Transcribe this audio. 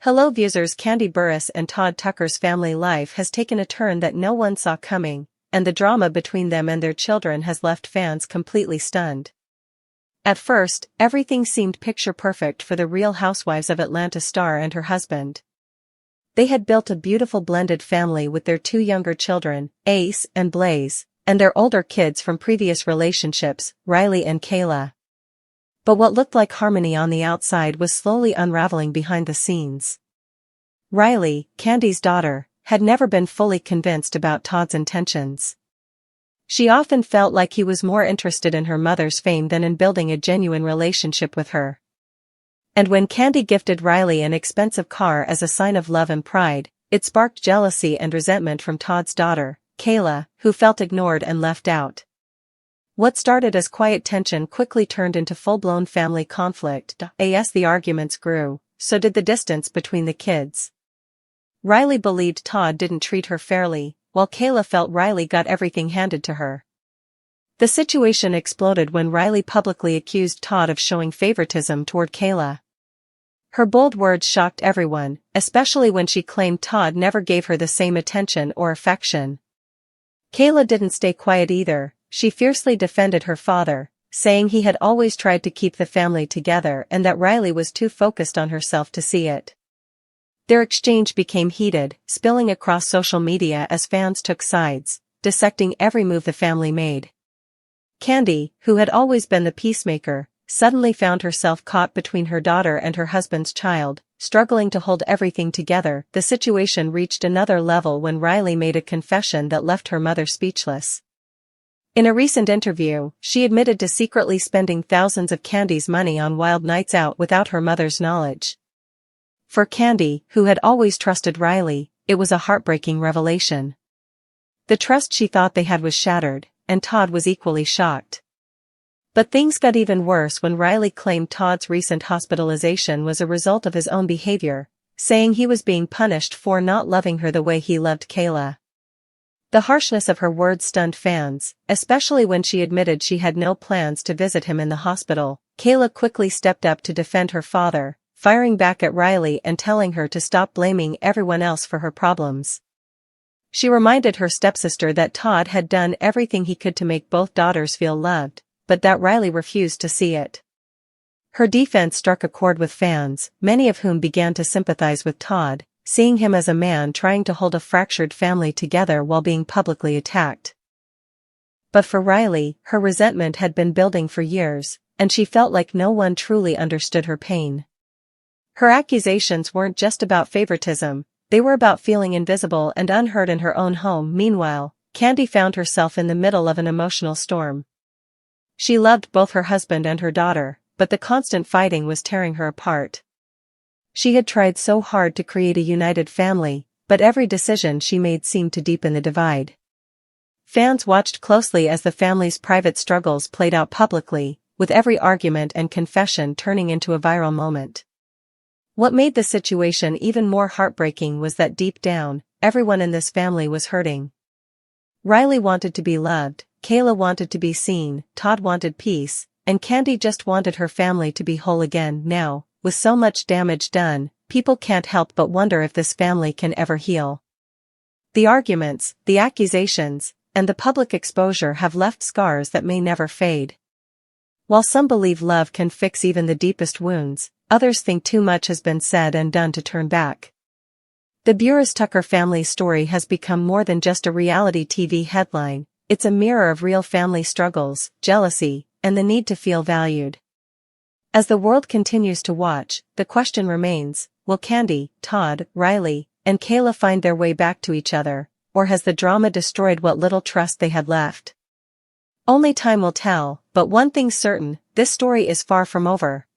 Hello viewers, Riley Burruss and Todd Tucker's family life has taken a turn that no one saw coming, and the drama between them and their children has left fans completely stunned. At first, everything seemed picture-perfect for the Real Housewives of Atlanta star and her husband. They had built a beautiful blended family with their two younger children, Ace and Blaze, and their older kids from previous relationships, Riley and Kaela. But what looked like harmony on the outside was slowly unraveling behind the scenes. Riley, Kandi's daughter, had never been fully convinced about Todd's intentions. She often felt like he was more interested in her mother's fame than in building a genuine relationship with her. And when Kandi gifted Riley an expensive car as a sign of love and pride, it sparked jealousy and resentment from Todd's daughter, Kaela, who felt ignored and left out. What started as quiet tension quickly turned into full-blown family conflict. As the arguments grew, so did the distance between the kids. Riley believed Todd didn't treat her fairly, while Kaela felt Riley got everything handed to her. The situation exploded when Riley publicly accused Todd of showing favoritism toward Kaela. Her bold words shocked everyone, especially when she claimed Todd never gave her the same attention or affection. Kaela didn't stay quiet either. She fiercely defended her father, saying he had always tried to keep the family together and that Riley was too focused on herself to see it. Their exchange became heated, spilling across social media as fans took sides, dissecting every move the family made. Kandi, who had always been the peacemaker, suddenly found herself caught between her daughter and her husband's child, struggling to hold everything together. The situation reached another level when Riley made a confession that left her mother speechless. In a recent interview, she admitted to secretly spending thousands of Kandi's money on wild nights out without her mother's knowledge. For Kandi, who had always trusted Riley, it was a heartbreaking revelation. The trust she thought they had was shattered, and Todd was equally shocked. But things got even worse when Riley claimed Todd's recent hospitalization was a result of his own behavior, saying he was being punished for not loving her the way he loved Kaela. The harshness of her words stunned fans, especially when she admitted she had no plans to visit him in the hospital. Kaela quickly stepped up to defend her father, firing back at Riley and telling her to stop blaming everyone else for her problems. She reminded her stepsister that Todd had done everything he could to make both daughters feel loved, but that Riley refused to see it. Her defense struck a chord with fans, many of whom began to sympathize with Todd, seeing him as a man trying to hold a fractured family together while being publicly attacked. But for Riley, her resentment had been building for years, and she felt like no one truly understood her pain. Her accusations weren't just about favoritism, they were about feeling invisible and unheard in her own home. Meanwhile, Kandi found herself in the middle of an emotional storm. She loved both her husband and her daughter, but the constant fighting was tearing her apart. She had tried so hard to create a united family, but every decision she made seemed to deepen the divide. Fans watched closely as the family's private struggles played out publicly, with every argument and confession turning into a viral moment. What made the situation even more heartbreaking was that deep down, everyone in this family was hurting. Riley wanted to be loved, Kaela wanted to be seen, Todd wanted peace, and Kandi just wanted her family to be whole again. Now, with so much damage done, people can't help but wonder if this family can ever heal. The arguments, the accusations, and the public exposure have left scars that may never fade. While some believe love can fix even the deepest wounds, others think too much has been said and done to turn back. The Burruss-Tucker family story has become more than just a reality TV headline, it's a mirror of real family struggles, jealousy, and the need to feel valued. As the world continues to watch, the question remains, will Kandi, Todd, Riley, and Kaela find their way back to each other, or has the drama destroyed what little trust they had left? Only time will tell, but one thing's certain, this story is far from over.